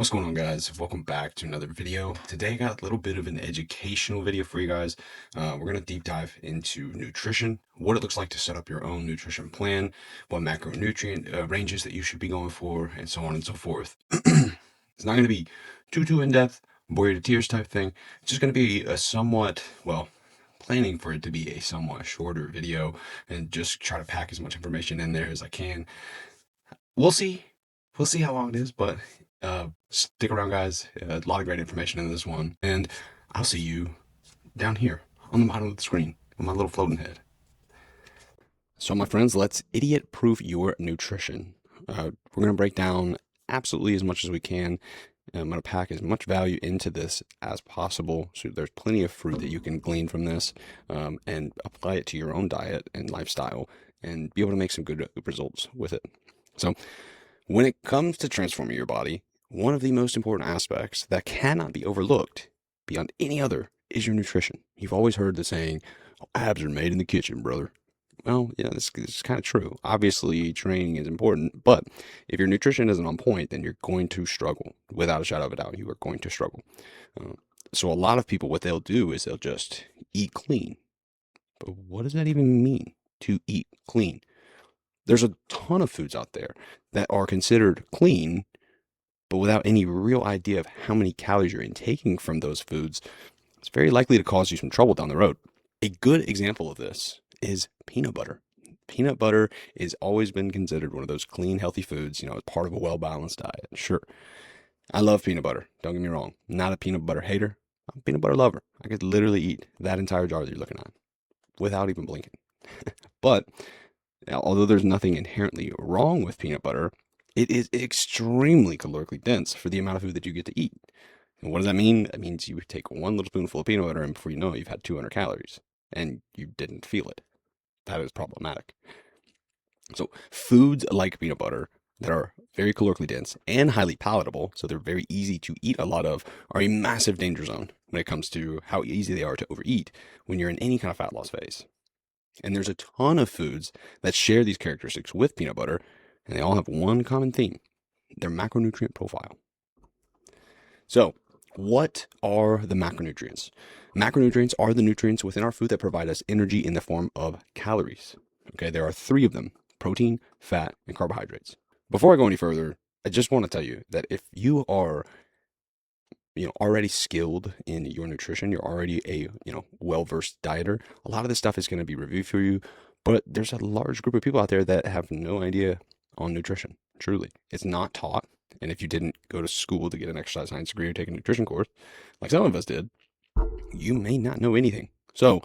What's going on, guys? Welcome back to another video. Today I got a little bit of an educational video for you guys. We're going to deep dive into nutrition, what it looks like to set up your own nutrition plan, what macronutrient ranges that you should be going for, and so on and so forth. It's not going to be too in-depth, bore you to tears type thing. It's just going to be a somewhat, well, planning for it to be a somewhat shorter video and just try to pack as much information in there as I can. We'll see. We'll see how long it is, but stick around, guys. A lot of great information in this one. And I'll see you down here on the bottom of the screen with my little floating head. So, my friends, let's idiot proof your nutrition. We're going to break down absolutely as much as we can. I'm going to pack as much value into this as possible. So there's plenty of fruit that you can glean from this and apply it to your own diet and lifestyle and be able to make some good results with it. So when it comes to transforming your body, one of the most important aspects that cannot be overlooked beyond any other is your nutrition. You've always heard the saying, "Oh, abs are made in the kitchen, brother." Well, yeah, this is kind of true. Obviously, training is important, but if your nutrition isn't on point, then you're going to struggle. Without a shadow of a doubt, you are going to struggle. Uh, so a lot of people, what they'll do is they'll just eat clean. But what does that even mean, to eat clean? There's a ton of foods out there that are considered clean, but without any real idea of how many calories you're intaking from those foods, it's very likely to cause you some trouble down the road. A good example of this is peanut butter. Peanut butter has always been considered one of those clean, healthy foods, as part of a well-balanced diet. Sure, I love peanut butter. Don't get me wrong. I'm not a peanut butter hater. I'm a peanut butter lover. I could literally eat that entire jar that you're looking at without even blinking. But although there's nothing inherently wrong with peanut butter, it is extremely calorically dense for the amount of food that you get to eat. And what does that mean? That means you take one little spoonful of peanut butter, and before you know it, you've had 200 calories, and you didn't feel it. That is problematic. So foods like peanut butter that are very calorically dense and highly palatable, so they're very easy to eat a lot of, are a massive danger zone when it comes to how easy they are to overeat when you're in any kind of fat loss phase. And there's a ton of foods that share these characteristics with peanut butter, and they all have one common theme: their macronutrient profile. So, what are the macronutrients? Macronutrients are the nutrients within our food that provide us energy in the form of calories. Okay, there are 3 of them: protein, fat, and carbohydrates. Before I go any further, I just want to tell you that if you are already skilled in your nutrition, you're already a, well-versed dieter, a lot of this stuff is going to be reviewed for you, but there's a large group of people out there that have no idea on nutrition. Truly, it's not taught. And if you didn't go to school to get an exercise science degree or take a nutrition course, like some of us did, you may not know anything. So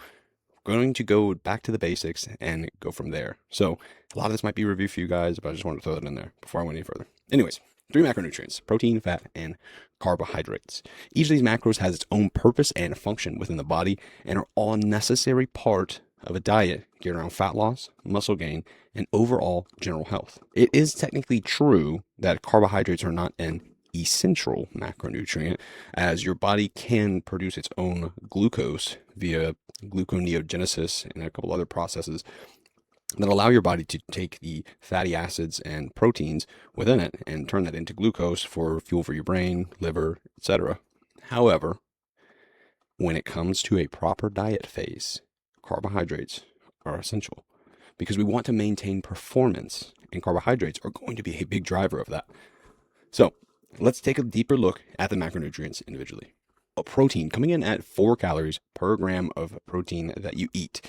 we're going to go back to the basics and go from there. So a lot of this might be reviewed for you guys, but I just wanted to throw that in there before I went any further. Anyways, 3 macronutrients: protein, fat, and carbohydrates. Each of these macros has its own purpose and function within the body and are all necessary part of a diet geared around fat loss, muscle gain, and overall general health. It is technically true that carbohydrates are not an essential macronutrient, as your body can produce its own glucose via gluconeogenesis and a couple other processes that allow your body to take the fatty acids and proteins within it and turn that into glucose for fuel for your brain, liver, etc. However, when it comes to a proper diet phase, carbohydrates are essential because we want to maintain performance, and carbohydrates are going to be a big driver of that. So let's take a deeper look at the macronutrients individually. A protein coming in at 4 calories per gram of protein that you eat.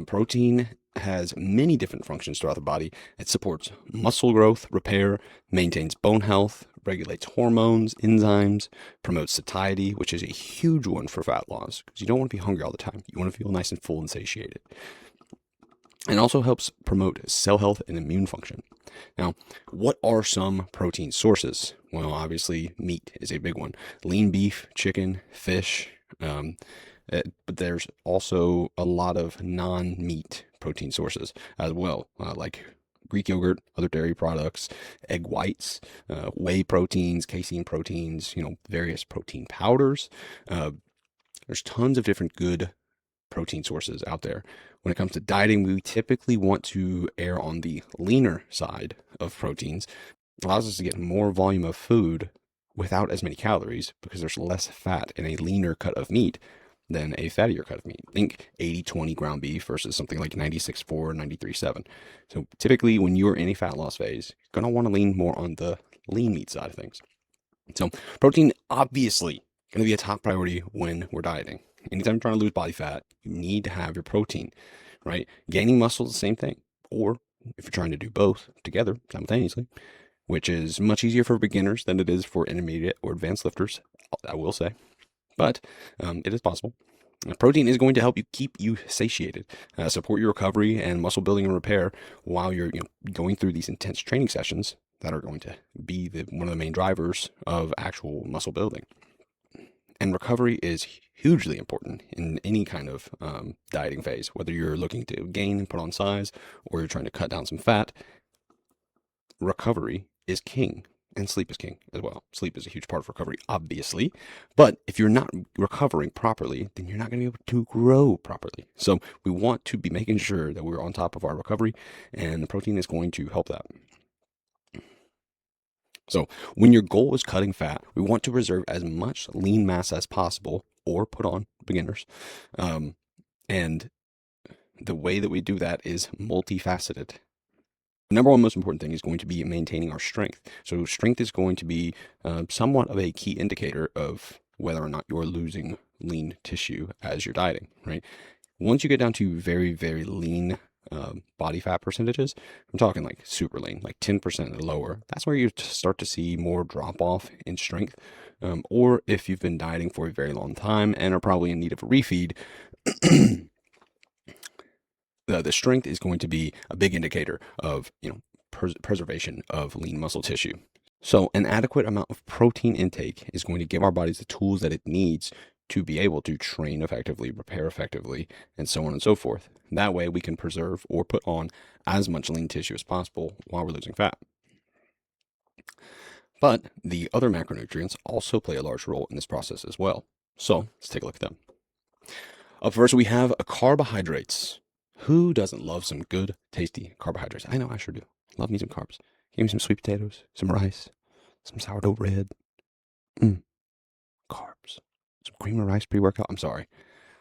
Protein has many different functions throughout the body. It supports muscle growth, repair, maintains bone health, regulates hormones, enzymes, promotes satiety, which is a huge one for fat loss because you don't want to be hungry all the time. You want to feel nice and full and satiated. And also helps promote cell health and immune function. Now, what are some protein sources? Well, obviously, meat is a big one. Lean beef, chicken, fish. But there's also a lot of non-meat protein sources as well, like Greek yogurt, other dairy products, egg whites, whey proteins, casein proteins, various protein powders. There's tons of different good protein sources out there. When it comes to dieting, we typically want to err on the leaner side of proteins. It allows us to get more volume of food without as many calories because there's less fat in a leaner cut of meat than a fattier cut of meat. Think 80-20 ground beef versus something like 96-4, 93-7. So typically when you're in a fat loss phase, you're going to want to lean more on the lean meat side of things. So protein, obviously, going to be a top priority when we're dieting. Anytime you're trying to lose body fat, you need to have your protein, right? Gaining muscle is the same thing. Or if you're trying to do both together simultaneously, which is much easier for beginners than it is for intermediate or advanced lifters, I will say. But it is possible. Protein is going to help you keep you satiated, support your recovery and muscle building and repair while you're going through these intense training sessions that are going to be one of the main drivers of actual muscle building. And recovery is hugely important in any kind of dieting phase, whether you're looking to gain and put on size or you're trying to cut down some fat. Recovery is king. And sleep is king as well. Sleep is a huge part of recovery, obviously. But if you're not recovering properly, then you're not going to be able to grow properly. So we want to be making sure that we're on top of our recovery, and the protein is going to help that. So when your goal is cutting fat, we want to reserve as much lean mass as possible or put on beginners. And the way that we do that is multifaceted. The number one most important thing is going to be maintaining our strength. So strength is going to be somewhat of a key indicator of whether or not you're losing lean tissue as you're dieting, right? Once you get down to very, very lean body fat percentages, I'm talking like super lean, like 10% and lower, that's where you start to see more drop off in strength. Or if you've been dieting for a very long time and are probably in need of a refeed, the strength is going to be a big indicator of preservation of lean muscle tissue. So an adequate amount of protein intake is going to give our bodies the tools that it needs to be able to train effectively, repair effectively, and so on and so forth. That way we can preserve or put on as much lean tissue as possible while we're losing fat. But the other macronutrients also play a large role in this process as well. So let's take a look at them. Up first, we have carbohydrates. Who doesn't love some good, tasty carbohydrates? I know I sure do. Love me some carbs. Give me some sweet potatoes, some rice, some sourdough bread. Carbs. Some cream of rice pre-workout. I'm sorry.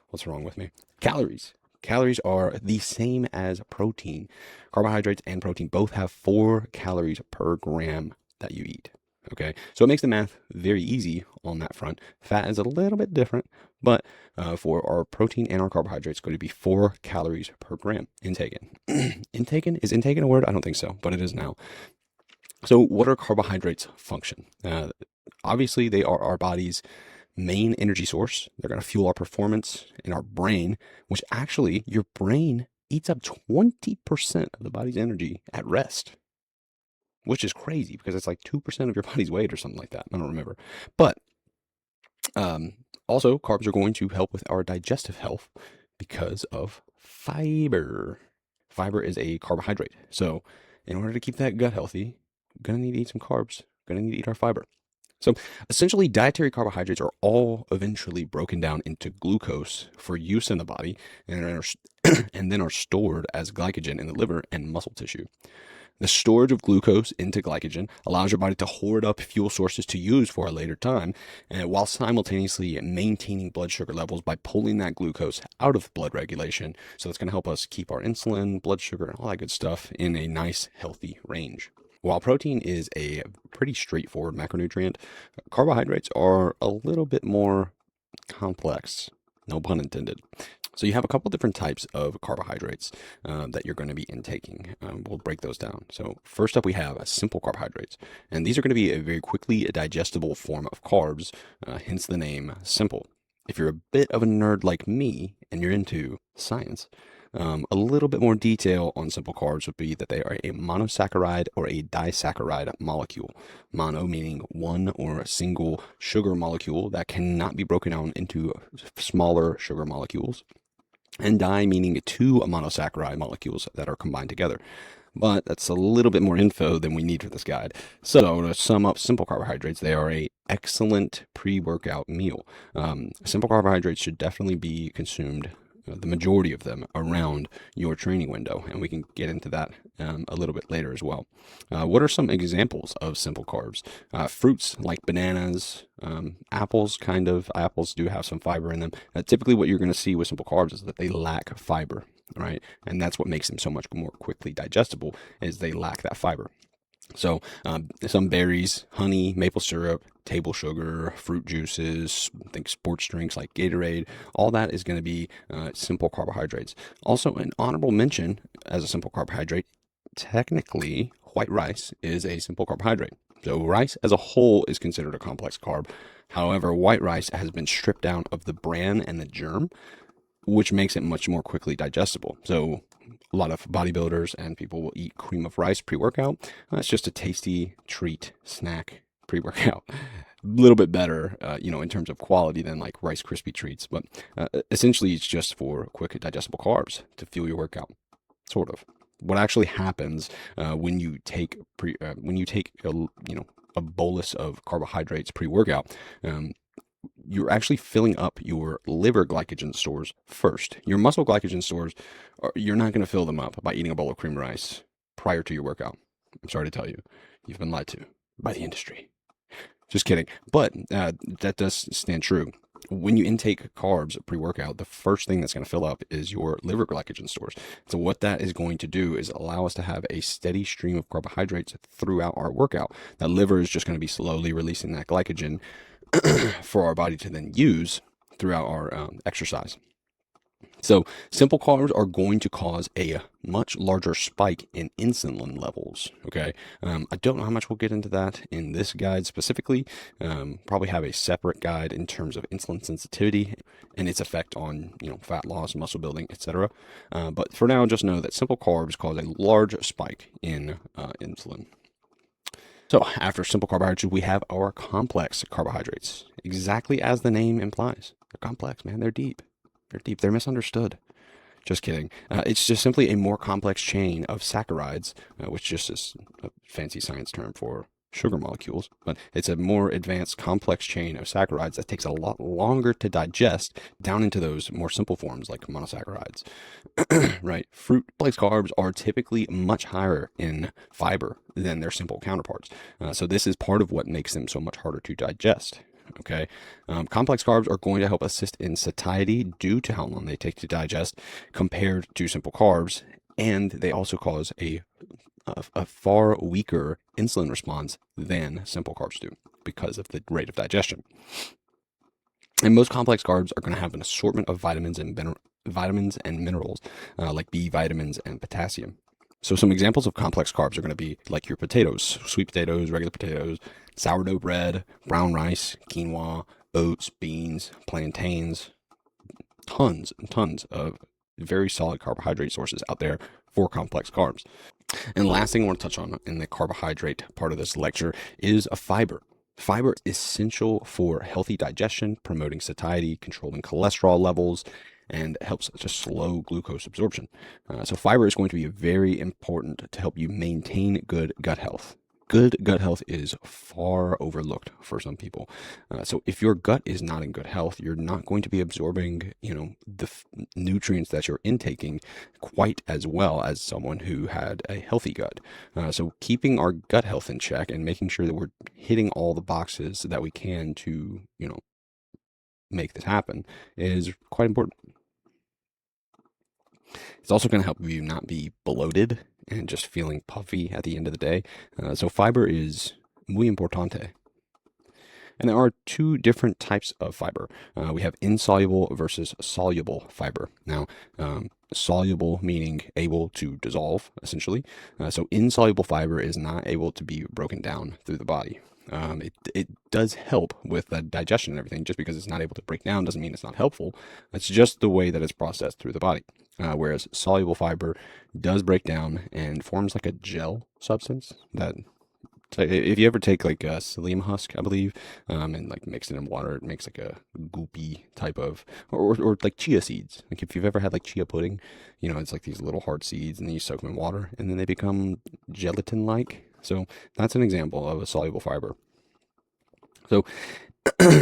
What's wrong with me? Calories. Calories are the same as protein. Carbohydrates and protein both have 4 calories per gram that you eat. Okay, so it makes the math very easy on that front. Fat is a little bit different, but for our protein and our carbohydrates, it's going to be 4 calories per gram intaken. Is intaken a word? I don't think so, but it is now. So what are carbohydrates' function? Obviously, they are our body's main energy source. They're going to fuel our performance in our brain, which actually your brain eats up 20% of the body's energy at rest, which is crazy because it's like 2% of your body's weight or something like that. I don't remember. But also, carbs are going to help with our digestive health because of fiber. Fiber is a carbohydrate. So in order to keep that gut healthy, we're going to need to eat some carbs. We're going to need to eat our fiber. So essentially, dietary carbohydrates are all eventually broken down into glucose for use in the body and then are stored as glycogen in the liver and muscle tissue. The storage of glucose into glycogen allows your body to hoard up fuel sources to use for a later time, while simultaneously maintaining blood sugar levels by pulling that glucose out of blood regulation. So that's going to help us keep our insulin, blood sugar, and all that good stuff in a nice, healthy range. While protein is a pretty straightforward macronutrient, carbohydrates are a little bit more complex, no pun intended. So you have a couple different types of carbohydrates that you're going to be intaking. We'll break those down. So first up, we have simple carbohydrates, and these are going to be a very quickly digestible form of carbs, hence the name simple. If you're a bit of a nerd like me and you're into science, a little bit more detail on simple carbs would be that they are a monosaccharide or a disaccharide molecule. Mono meaning one or a single sugar molecule that cannot be broken down into smaller sugar molecules, and di meaning 2 monosaccharide molecules that are combined together. But that's a little bit more info than we need for this guide. So to sum up simple carbohydrates, they are an excellent pre-workout meal. Simple carbohydrates should definitely be consumed the majority of them around your training window, and we can get into that a little bit later as well. What are some examples of simple carbs? Fruits like bananas, apples. Apples do have some fiber in them. Typically what you're going to see with simple carbs is that they lack fiber, right? And that's what makes them so much more quickly digestible, is they lack that fiber. So some berries, honey, maple syrup, table sugar, fruit juices, I think sports drinks like Gatorade, all that is going to be simple carbohydrates. Also, an honorable mention as a simple carbohydrate, technically white rice is a simple carbohydrate. So rice as a whole is considered a complex carb. However, white rice has been stripped down of the bran and the germ, which makes it much more quickly digestible. So a lot of bodybuilders and people will eat cream of rice pre-workout. It's just a tasty treat snack pre-workout. A little bit better, in terms of quality than like Rice Krispie treats, but essentially it's just for quick digestible carbs to fuel your workout, sort of. What actually happens when you take a bolus of carbohydrates pre-workout, you're actually filling up your liver glycogen stores first. Your muscle glycogen stores, you're not going to fill them up by eating a bowl of cream rice prior to your workout. I'm sorry to tell you, you've been lied to by the industry. Just kidding. But that does stand true. When you intake carbs pre-workout, the first thing that's going to fill up is your liver glycogen stores. So what that is going to do is allow us to have a steady stream of carbohydrates throughout our workout. That liver is just going to be slowly releasing that glycogen for our body to then use throughout our exercise. So simple carbs are going to cause a much larger spike in insulin levels. Okay. I don't know how much we'll get into that in this guide specifically. Probably have a separate guide in terms of insulin sensitivity and its effect on, fat loss, muscle building, etc. But for now, just know that simple carbs cause a large spike in insulin. So after simple carbohydrates, we have our complex carbohydrates, exactly as the name implies. They're complex, man. They're deep. They're deep. They're misunderstood. Just kidding. It's just simply a more complex chain of saccharides, which just is a fancy science term for sugar molecules, but it's a more advanced complex chain of saccharides that takes a lot longer to digest down into those more simple forms like monosaccharides. Right? Fruit-like carbs are typically much higher in fiber than their simple counterparts. So this is part of what makes them so much harder to digest. Okay. Complex carbs are going to help assist in satiety due to how long they take to digest compared to simple carbs. And they also cause a far weaker insulin response than simple carbs do because of the rate of digestion. And most complex carbs are going to have an assortment of vitamins and minerals like B vitamins and potassium. So some examples of complex carbs are going to be like your potatoes, sweet potatoes, regular potatoes, sourdough bread, brown rice, quinoa, oats, beans, plantains, tons and tons of very solid carbohydrate sources out there for complex carbs. And last thing I want to touch on in the carbohydrate part of this lecture is a fiber. Fiber is essential for healthy digestion, promoting satiety, controlling cholesterol levels, and helps to slow glucose absorption. So fiber is going to be very important to help you maintain good gut health. Good gut health is far overlooked for some people. So if your gut is not in good health, you're not going to be absorbing, the nutrients that you're intaking quite as well as someone who had a healthy gut. So keeping our gut health in check and making sure that we're hitting all the boxes that we can to, make this happen is quite important. It's also going to help you not be bloated and just feeling puffy at the end of the day. So fiber is muy importante. And there are two different types of fiber. We have insoluble versus soluble fiber. Now, soluble meaning able to dissolve, essentially. So insoluble fiber is not able to be broken down through the body. It does help with the digestion and everything. Just because it's not able to break down doesn't mean it's not helpful. It's just the way that it's processed through the body. Whereas soluble fiber does break down and forms like a gel substance that, so if you ever take like a psyllium husk, I believe, and like mix it in water, it makes like a goopy type of, or like chia seeds. Like if you've ever had like chia pudding, it's like these little hard seeds and then you soak them in water and then they become gelatin-like. So that's an example of a soluble fiber. So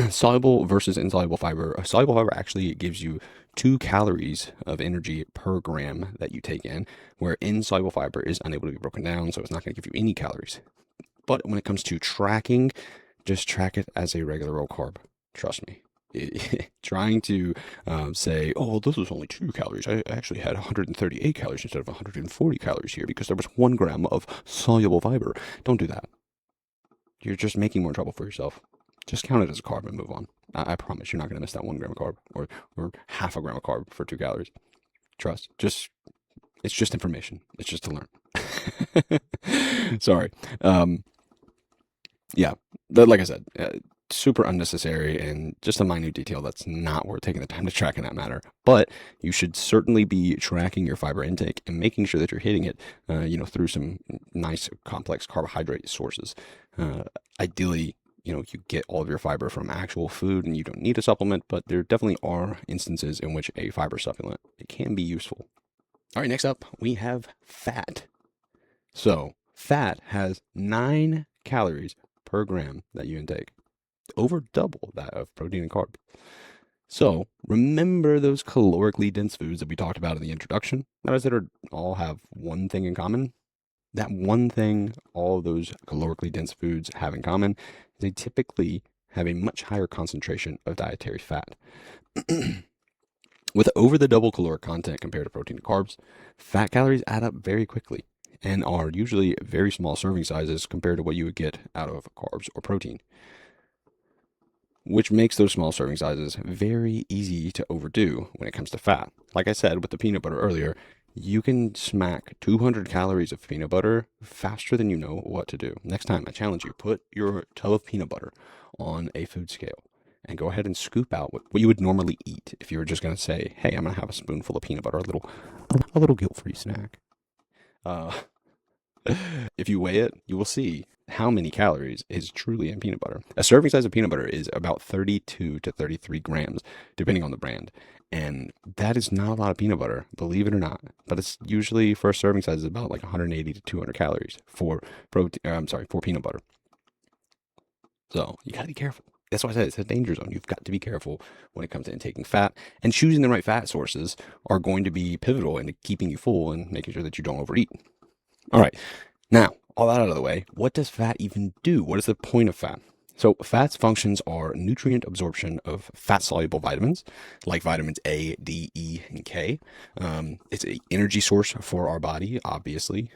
soluble versus insoluble fiber. Soluble fiber actually gives you 2 calories of energy per gram that you take in, where insoluble fiber is unable to be broken down, so it's not going to give you any calories. But when it comes to tracking, just track it as a regular old carb. Trust me. Trying to say, oh, this was only 2 calories. I actually had 138 calories instead of 140 calories here because there was 1 gram of soluble fiber. Don't do that. You're just making more trouble for yourself. Just count it as a carb and move on. I promise you're not going to miss that 1 gram of carb or half a gram of carb for 2 calories. Trust. It's just information. It's just to learn. Sorry. Yeah, but like I said, super unnecessary and just a minute detail that's not worth taking the time to track in that matter. But you should certainly be tracking your fiber intake and making sure that you're hitting it, through some nice complex carbohydrate sources. Ideally, you get all of your fiber from actual food and you don't need a supplement, but there definitely are instances in which a fiber supplement, it can be useful. All right, next up, we have fat. So fat has 9 calories per gram that you intake, over double that of protein and carb. So remember those calorically dense foods that we talked about in the introduction that I said all have one thing in common? That one thing all of those calorically dense foods have in common is they typically have a much higher concentration of dietary fat. With over the double caloric content compared to protein and carbs, fat calories add up very quickly and are usually very small serving sizes compared to what you would get out of carbs or protein, which makes those small serving sizes very easy to overdo when it comes to fat. Like I said with the peanut butter earlier, you can smack 200 calories of peanut butter faster than you know what to do. Next time, I challenge you, put your tub of peanut butter on a food scale and go ahead and scoop out what you would normally eat if you were just going to say, hey, I'm going to have a spoonful of peanut butter, a little guilt-free snack. If you weigh it, you will see how many calories is truly in peanut butter. A serving size of peanut butter is about 32 to 33 grams, depending on the brand. And that is not a lot of peanut butter, believe it or not. But it's usually, for a serving size, is about like 180 to 200 calories for peanut butter. So you gotta be careful. That's why I said it's a danger zone. You've got to be careful when it comes to intaking fat, and choosing the right fat sources are going to be pivotal in keeping you full and making sure that you don't overeat. All right, now all that out of the way, what does fat even do? What is the point of fat? So fat's functions are nutrient absorption of fat-soluble vitamins, like vitamins A, D, E, and K. It's an energy source for our body, obviously.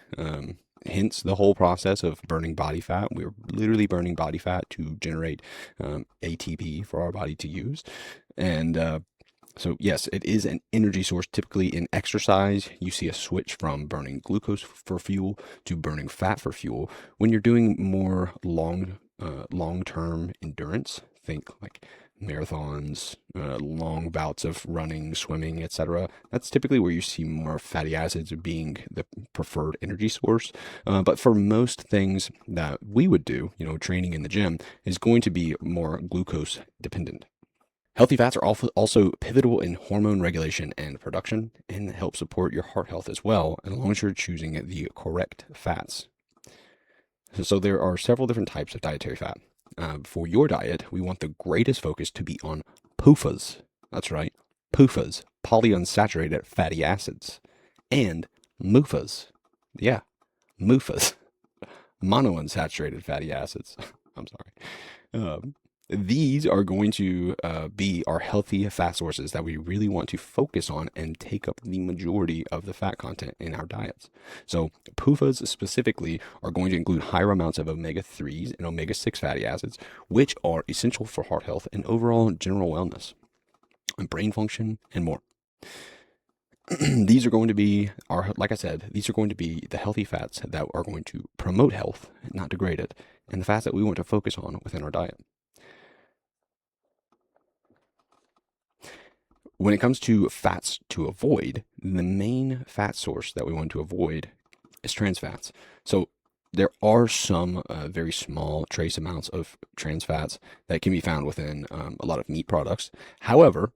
Hence the whole process of burning body fat. We're literally burning body fat to generate ATP for our body to use. And so yes, it is an energy source. Typically in exercise, you see a switch from burning glucose for fuel to burning fat for fuel. When you're doing more long-term endurance, think like marathons, long bouts of running, swimming, etc. That's typically where you see more fatty acids being the preferred energy source. But for most things that we would do, training in the gym is going to be more glucose dependent. Healthy fats are also pivotal in hormone regulation and production and help support your heart health as well, as long as you're choosing the correct fats. So there are several different types of dietary fat. For your diet, we want the greatest focus to be on PUFAs. That's right, PUFAs, polyunsaturated fatty acids, and MUFAs. Yeah, MUFAs, monounsaturated fatty acids. I'm sorry. These are going to be our healthy fat sources that we really want to focus on and take up the majority of the fat content in our diets. So PUFAs specifically are going to include higher amounts of omega-3s and omega-6 fatty acids, which are essential for heart health and overall general wellness and brain function and more. These are going to be these are going to be the healthy fats that are going to promote health, not degrade it, and the fats that we want to focus on within our diet. When it comes to fats to avoid, the main fat source that we want to avoid is trans fats. So there are some very small trace amounts of trans fats that can be found within a lot of meat products. However,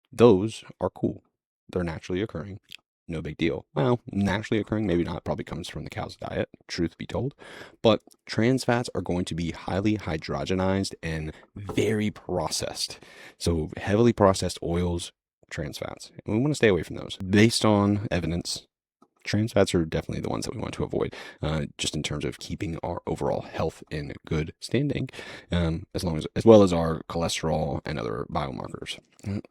those are cool. They're naturally occurring. No big deal. Well, naturally occurring, maybe not, probably comes from the cow's diet, truth be told. But trans fats are going to be highly hydrogenized and very processed. So heavily processed oils, trans fats. And we want to stay away from those. Based on evidence, trans fats are definitely the ones that we want to avoid, just in terms of keeping our overall health in good standing, as well as our cholesterol and other biomarkers.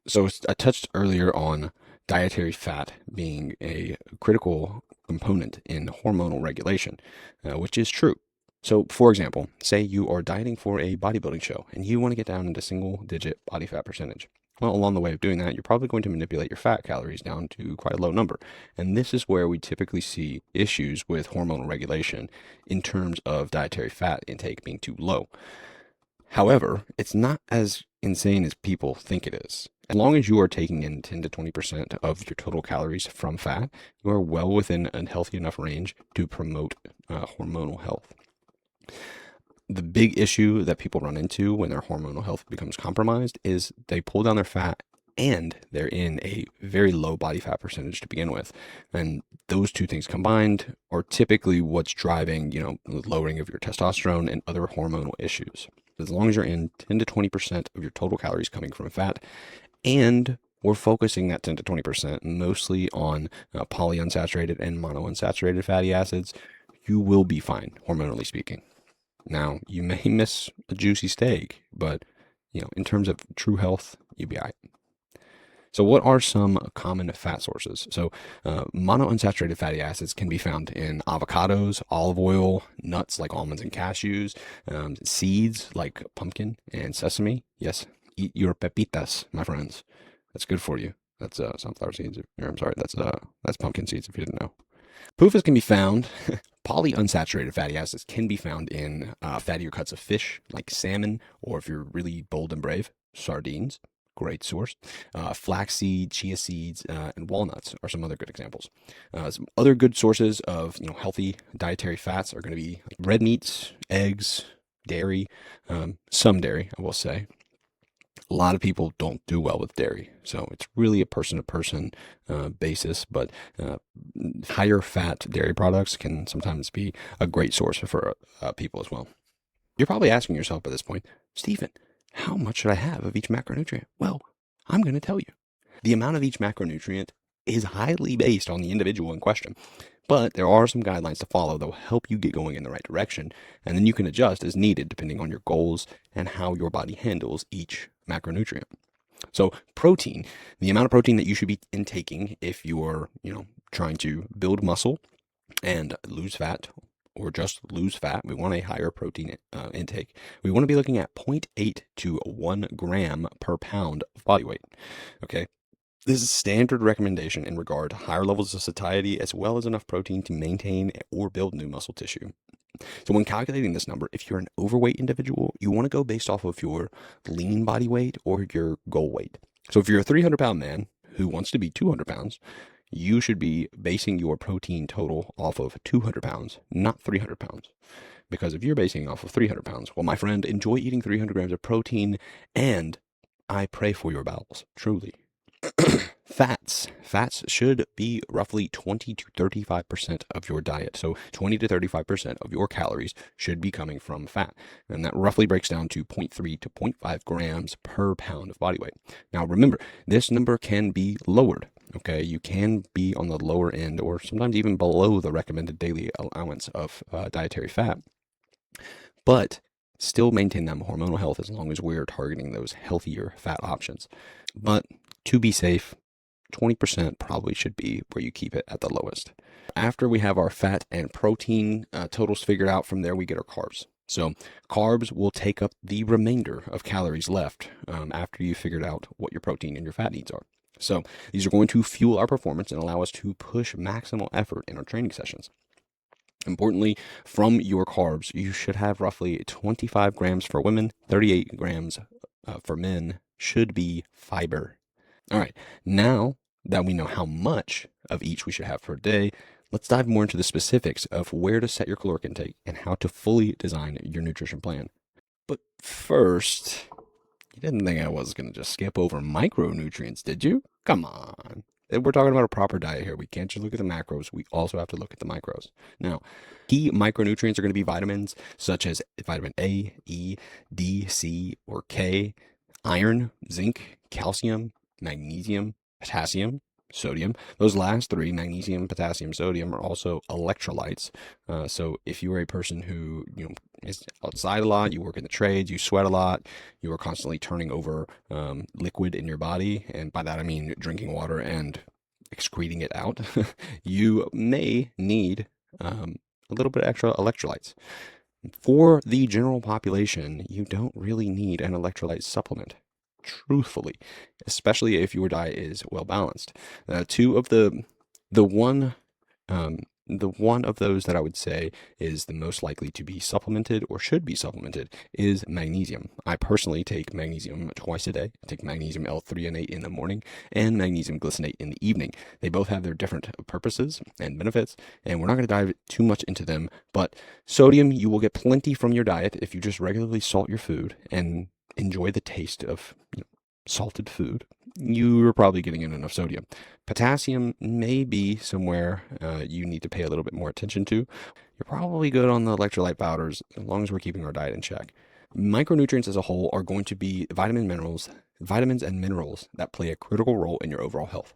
So I touched earlier on dietary fat being a critical component in hormonal regulation, which is true. So, for example, say you are dieting for a bodybuilding show and you want to get down into single digit body fat percentage. Well, along the way of doing that, you're probably going to manipulate your fat calories down to quite a low number. And this is where we typically see issues with hormonal regulation in terms of dietary fat intake being too low. However, it's not as insane as people think it is. As long as you are taking in 10 to 20% of your total calories from fat, you are well within a healthy enough range to promote hormonal health. The big issue that people run into when their hormonal health becomes compromised is they pull down their fat and they're in a very low body fat percentage to begin with. And those two things combined are typically what's driving, lowering of your testosterone and other hormonal issues. As long as you're in 10 to 20% of your total calories coming from fat, and we're focusing that 10 to 20% mostly on polyunsaturated and monounsaturated fatty acids, you will be fine, hormonally speaking. Now, you may miss a juicy steak, but, in terms of true health, you'll be all right. So what are some common fat sources? So monounsaturated fatty acids can be found in avocados, olive oil, nuts like almonds and cashews, seeds like pumpkin and sesame. Yes, eat your pepitas, my friends. That's good for you. That's sunflower seeds. I'm sorry, that's pumpkin seeds if you didn't know. PUFAs can be found, polyunsaturated fatty acids can be found in fattier cuts of fish like salmon, or if you're really bold and brave, sardines. Great source. Flaxseed, chia seeds, and walnuts are some other good examples. Some other good sources of healthy dietary fats are going to be red meats, eggs, dairy, some dairy, I will say. A lot of people don't do well with dairy, so it's really a person-to-person basis, but higher fat dairy products can sometimes be a great source for people as well. You're probably asking yourself at this point, Stephen, how much should I have of each macronutrient? Well, I'm going to tell you. The amount of each macronutrient is highly based on the individual in question, but there are some guidelines to follow that will help you get going in the right direction, and then you can adjust as needed depending on your goals and how your body handles each macronutrient. So protein, the amount of protein that you should be intaking if you're, trying to build muscle and lose fat, or just lose fat, we want a higher protein intake. We want to be looking at 0.8 to 1 gram per pound of body weight. Okay. This is a standard recommendation in regard to higher levels of satiety, as well as enough protein to maintain or build new muscle tissue. So when calculating this number, if you're an overweight individual, you want to go based off of your lean body weight or your goal weight. So if you're a 300-pound man who wants to be 200 pounds, you should be basing your protein total off of 200 pounds, not 300 pounds. Because if you're basing off of 300 pounds, well, my friend, enjoy eating 300 grams of protein, and I pray for your bowels, truly. Fats should be roughly 20 to 35% of your diet. So 20 to 35% of your calories should be coming from fat. And that roughly breaks down to 0.3 to 0.5 grams per pound of body weight. Now remember, this number can be lowered. Okay, you can be on the lower end or sometimes even below the recommended daily allowance of dietary fat, but still maintain that hormonal health as long as we're targeting those healthier fat options. But to be safe, 20% probably should be where you keep it at the lowest. After we have our fat and protein totals figured out, from there we get our carbs. So carbs will take up the remainder of calories left after you figured out what your protein and your fat needs are. So these are going to fuel our performance and allow us to push maximal effort in our training sessions. Importantly, from your carbs, you should have roughly 25 grams for women, 38 grams for men should be fiber. All right, now that we know how much of each we should have per day, let's dive more into the specifics of where to set your caloric intake and how to fully design your nutrition plan. But first, you didn't think I was going to just skip over micronutrients, did you? Come on. We're talking about a proper diet here. We can't just look at the macros. We also have to look at the micros. Now, key micronutrients are going to be vitamins such as vitamin A, E, D, C, or K, iron, zinc, calcium, magnesium, potassium, sodium. Those last three, magnesium, potassium, sodium, are also electrolytes. So if you are a person who is outside a lot, you work in the trades, you sweat a lot, you are constantly turning over liquid in your body, and by that I mean drinking water and excreting it out, you may need a little bit extra electrolytes. For the general population, you don't really need an electrolyte supplement, truthfully, especially if your diet is well balanced. Two of the one um, the one of those that I would say is the most likely to be supplemented or should be supplemented is magnesium. I personally take magnesium twice a day. I take magnesium L-threonate in the morning and magnesium glycinate in the evening. They both have their different purposes and benefits, and we're not going to dive too much into them, but sodium you will get plenty from your diet if you just regularly salt your food and enjoy the taste of salted food. You're probably getting in enough sodium. Potassium may be somewhere you need to pay a little bit more attention to. You're probably good on the electrolyte powders as long as we're keeping our diet in check. Micronutrients as a whole are going to be vitamins and minerals that play a critical role in your overall health.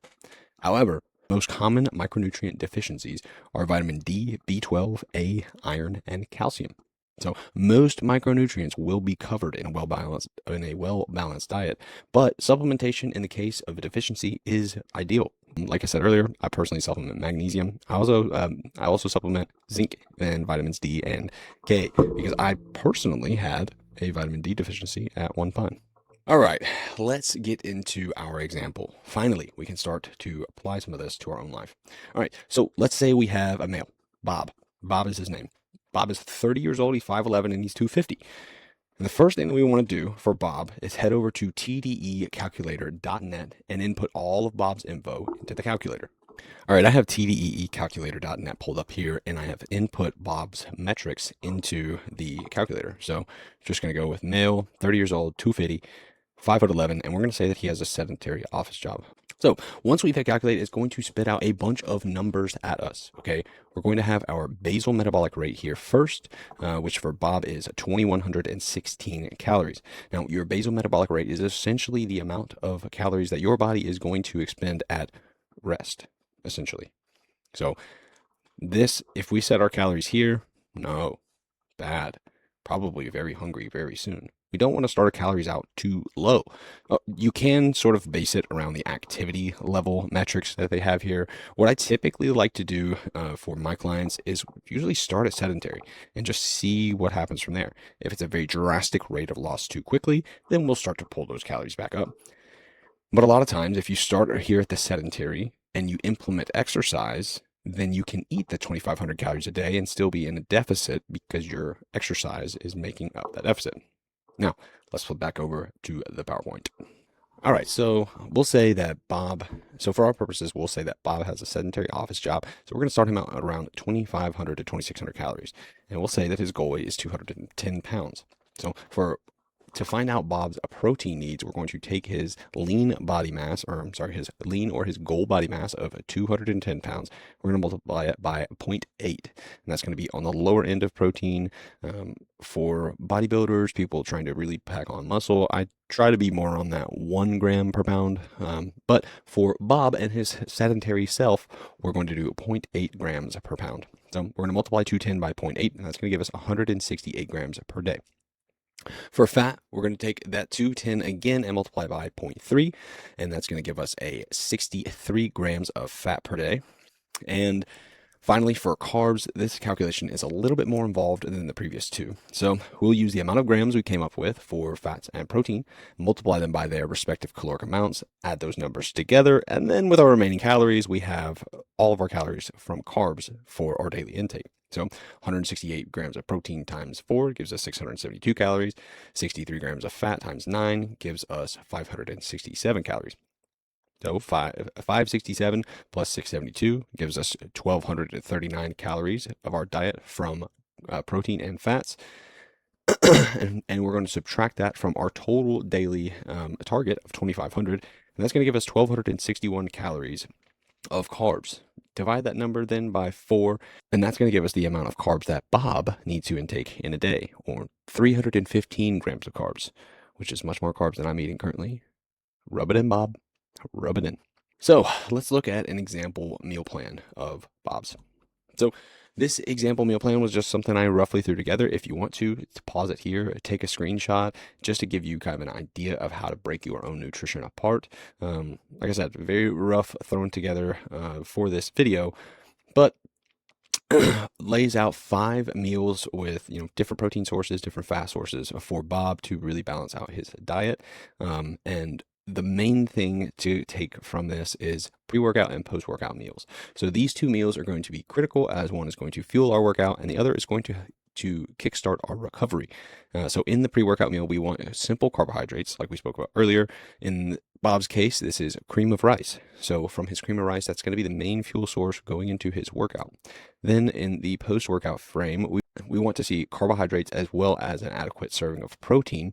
However, most common micronutrient deficiencies are vitamin D, B12, A, iron, and calcium. So most micronutrients will be covered in a well-balanced diet, but supplementation in the case of a deficiency is ideal. Like I said earlier, I personally supplement magnesium. I also supplement zinc and vitamins D and K because I personally had a vitamin D deficiency at one time. All right, let's get into our example. Finally, we can start to apply some of this to our own life. All right, so let's say we have a male, Bob. Bob is his name. Bob is 30 years old, he's 5'11", and he's 250. And the first thing that we want to do for Bob is head over to tdecalculator.net and input all of Bob's info into the calculator. All right, I have tdecalculator.net pulled up here, and I have input Bob's metrics into the calculator. So just going to go with male, 30 years old, 250, 5'11", and we're going to say that he has a sedentary office job. So once we've hit calculate, it's going to spit out a bunch of numbers at us, okay? We're going to have our basal metabolic rate here first, which for Bob is 2,116 calories. Now, your basal metabolic rate is essentially the amount of calories that your body is going to expend at rest, essentially. So this, if we set our calories here, no, bad. Probably very hungry very soon. We don't want to start our calories out too low. You can sort of base it around the activity level metrics that they have here. What I typically like to do for my clients is usually start at sedentary and just see what happens from there. If it's a very drastic rate of loss too quickly, then we'll start to pull those calories back up. But a lot of times, if you start here at the sedentary and you implement exercise, then you can eat the 2,500 calories a day and still be in a deficit because your exercise is making up that deficit. Now, let's flip back over to the PowerPoint. All right, so we'll say that for our purposes, we'll say that Bob has a sedentary office job. So we're going to start him out at around 2,500 to 2,600 calories. And we'll say that his goal weight is 210 pounds. So to find out Bob's protein needs, we're going to take his lean body mass, his lean or his goal body mass of 210 pounds. We're going to multiply it by 0.8, and that's going to be on the lower end of protein. For bodybuilders, people trying to really pack on muscle, I try to be more on that 1 gram per pound. But for Bob and his sedentary self, we're going to do 0.8 grams per pound. So we're going to multiply 210 by 0.8, and that's going to give us 168 grams per day. For fat, we're going to take that 210 again and multiply by 0.3, and that's going to give us a 63 grams of fat per day. And finally, for carbs, this calculation is a little bit more involved than the previous two. So we'll use the amount of grams we came up with for fats and protein, multiply them by their respective caloric amounts, add those numbers together, and then with our remaining calories, we have all of our calories from carbs for our daily intake. So 168 grams of protein times 4 gives us 672 calories. 63 grams of fat times 9 gives us 567 calories. So 567 plus 672 gives us 1,239 calories of our diet from protein and fats. and we're going to subtract that from our total daily target of 2,500. And that's going to give us 1,261 calories of carbs. Divide that number then by 4, and that's going to give us the amount of carbs that Bob needs to intake in a day, or 315 grams of carbs, which is much more carbs than I'm eating currently. Rub it in, Bob. Rub it in. So let's look at an example meal plan of Bob's. So this example meal plan was just something I roughly threw together. If you want to pause it here, take a screenshot just to give you kind of an idea of how to break your own nutrition apart. Like I said, very rough thrown together for this video, but lays out 5 meals with different protein sources, different fat sources for Bob to really balance out his diet. And the main thing to take from this is pre-workout and post-workout meals. So these 2 meals are going to be critical, as one is going to fuel our workout and the other is going to kickstart our recovery. So in the pre-workout meal, we want simple carbohydrates, like we spoke about earlier. In Bob's case, this is cream of rice. So from his cream of rice, that's going to be the main fuel source going into his workout. Then in the post-workout frame, we want to see carbohydrates as well as an adequate serving of protein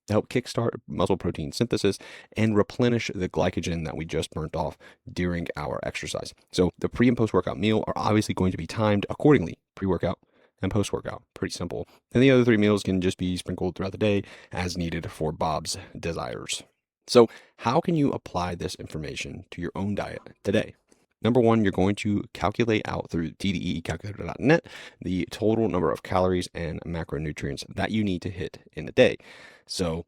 to help kickstart muscle protein synthesis and replenish the glycogen that we just burnt off during our exercise. So the pre and post-workout meal are obviously going to be timed accordingly, pre-workout and post-workout. Pretty simple. And the other 3 meals can just be sprinkled throughout the day as needed for Bob's desires. So how can you apply this information to your own diet today? Number 1, you're going to calculate out through tdecalculator.net the total number of calories and macronutrients that you need to hit in a day. So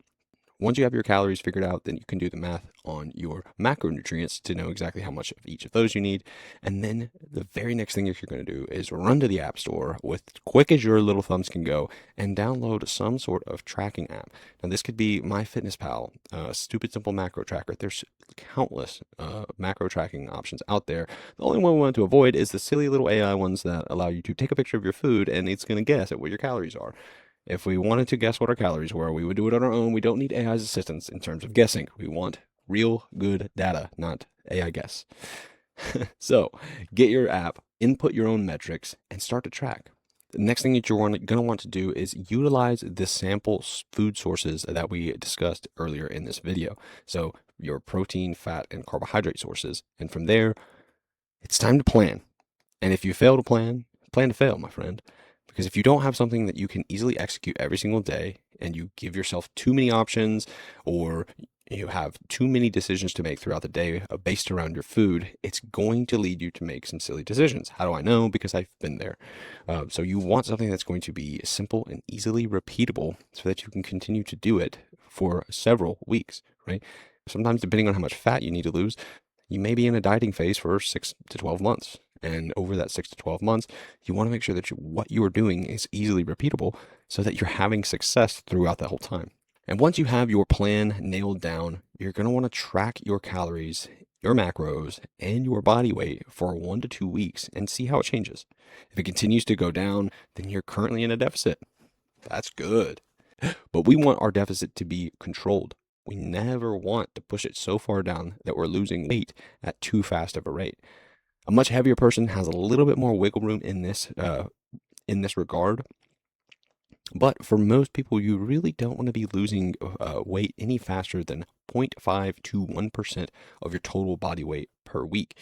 once you have your calories figured out, then you can do the math on your macronutrients to know exactly how much of each of those you need. And then the very next thing that you're going to do is run to the App Store with quick as your little thumbs can go and download some sort of tracking app. Now, this could be MyFitnessPal, Stupid Simple Macro Tracker. There's countless macro tracking options out there. The only one we want to avoid is the silly little AI ones that allow you to take a picture of your food and it's going to guess at what your calories are. If we wanted to guess what our calories were, we would do it on our own. We don't need AI's assistance in terms of guessing. We want real good data, not AI guess. So get your app, input your own metrics, and start to track. The next thing that you're going to want to do is utilize the sample food sources that we discussed earlier in this video. So your protein, fat, and carbohydrate sources. And from there, it's time to plan. And if you fail to plan to fail, my friend. Because if you don't have something that you can easily execute every single day and you give yourself too many options or you have too many decisions to make throughout the day based around your food, it's going to lead you to make some silly decisions. How do I know? Because I've been there. So you want something that's going to be simple and easily repeatable so that you can continue to do it for several weeks, right? Sometimes, depending on how much fat you need to lose, you may be in a dieting phase for 6 to 12 months. And over that 6 to 12 months, you want to make sure that what you are doing is easily repeatable so that you're having success throughout that whole time. And once you have your plan nailed down, you're going to want to track your calories, your macros, and your body weight for 1 to 2 weeks and see how it changes. If it continues to go down, then you're currently in a deficit. That's good. But we want our deficit to be controlled. We never want to push it so far down that we're losing weight at too fast of a rate. A much heavier person has a little bit more wiggle room in this regard. But for most people, you really don't want to be losing weight any faster than 0.5 to 1% of your total body weight per week.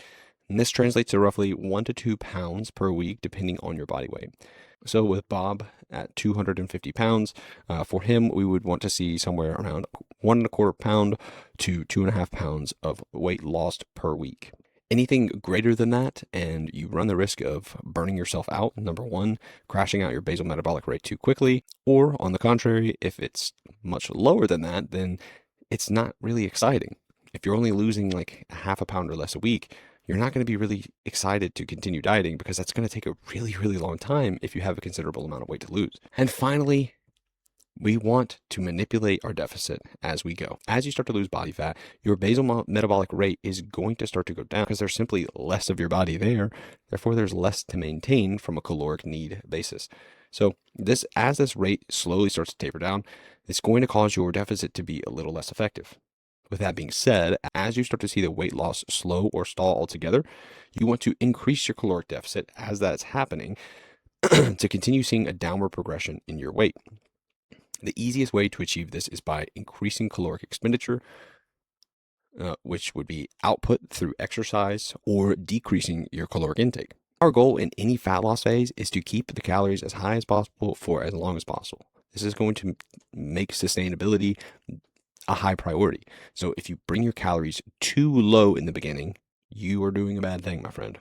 And this translates to roughly 1 to 2 pounds per week, depending on your body weight. So with Bob at 250 pounds, for him, we would want to see somewhere around 1.25 pound to 2.5 pounds of weight lost per week. Anything greater than that, and you run the risk of burning yourself out, number 1, crashing out your basal metabolic rate too quickly, or on the contrary, if it's much lower than that, then it's not really exciting. If you're only losing like 0.5 pound or less a week, you're not going to be really excited to continue dieting because that's going to take a really, really long time if you have a considerable amount of weight to lose. And finally, we want to manipulate our deficit as we go. As you start to lose body fat, your basal metabolic rate is going to start to go down because there's simply less of your body there. Therefore, there's less to maintain from a caloric need basis. So as this rate slowly starts to taper down, it's going to cause your deficit to be a little less effective. With that being said, as you start to see the weight loss slow or stall altogether, you want to increase your caloric deficit as that's happening to continue seeing a downward progression in your weight. The easiest way to achieve this is by increasing caloric expenditure, which would be output through exercise, or decreasing your caloric intake. Our goal in any fat loss phase is to keep the calories as high as possible for as long as possible. This is going to make sustainability a high priority. So if you bring your calories too low in the beginning, you are doing a bad thing, my friend.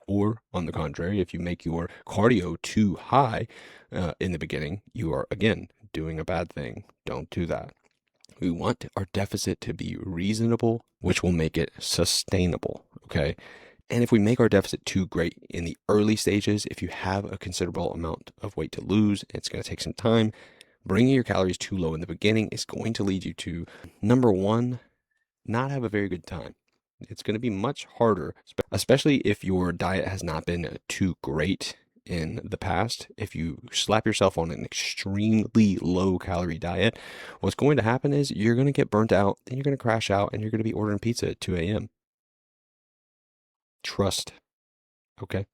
Or, on the contrary, if you make your cardio too high in the beginning, you are again doing a bad thing. Don't do that. We want our deficit to be reasonable, which will make it sustainable. Okay. And if we make our deficit too great in the early stages, if you have a considerable amount of weight to lose, it's going to take some time. Bringing your calories too low in the beginning is going to lead you to, number one, not have a very good time. It's going to be much harder, especially if your diet has not been too great in the past. If you slap yourself on an extremely low calorie diet, what's going to happen is you're going to get burnt out and you're going to crash out and you're going to be ordering pizza at 2 a.m. Trust. Okay.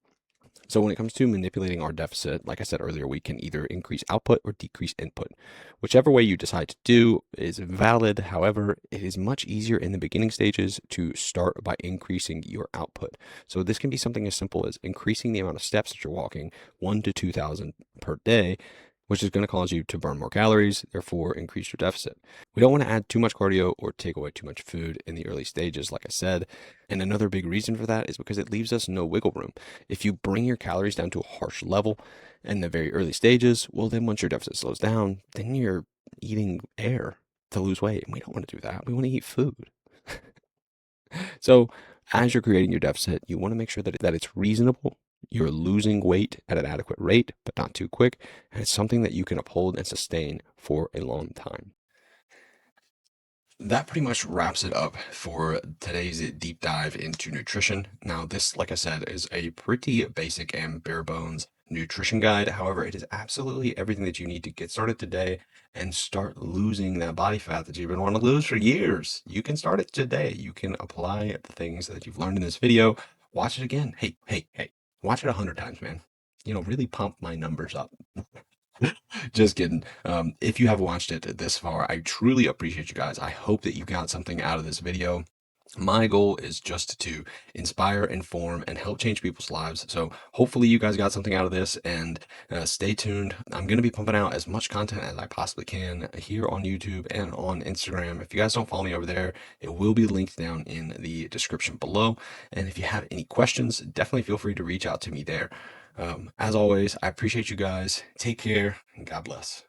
So when it comes to manipulating our deficit, like I said earlier, we can either increase output or decrease input. Whichever way you decide to do is valid. However, it is much easier in the beginning stages to start by increasing your output. So this can be something as simple as increasing the amount of steps that you're walking 1 to 2,000 per day, which is going to cause you to burn more calories, therefore increase your deficit. We don't want to add too much cardio or take away too much food in the early stages, like I said. And another big reason for that is because it leaves us no wiggle room. If you bring your calories down to a harsh level in the very early stages, well, then once your deficit slows down, then you're eating air to lose weight. And we don't want to do that. We want to eat food. So as you're creating your deficit, you want to make sure that it's reasonable. You're losing weight at an adequate rate, but not too quick. And it's something that you can uphold and sustain for a long time. That pretty much wraps it up for today's deep dive into nutrition. Now, this, like I said, is a pretty basic and bare bones nutrition guide. However, it is absolutely everything that you need to get started today and start losing that body fat that you've been wanting to lose for years. You can start it today. You can apply the things that you've learned in this video. Watch it again. Hey, hey, hey, watch it 100 times, man. Really pump my numbers up. Just kidding. If you have watched it this far, I truly appreciate you guys. I hope that you got something out of this video. My goal is just to inspire, inform, and help change people's lives. So hopefully you guys got something out of this, and stay tuned. I'm going to be pumping out as much content as I possibly can here on YouTube and on Instagram. If you guys don't follow me over there, it will be linked down in the description below. And if you have any questions, definitely feel free to reach out to me there. As always, I appreciate you guys. Take care and God bless.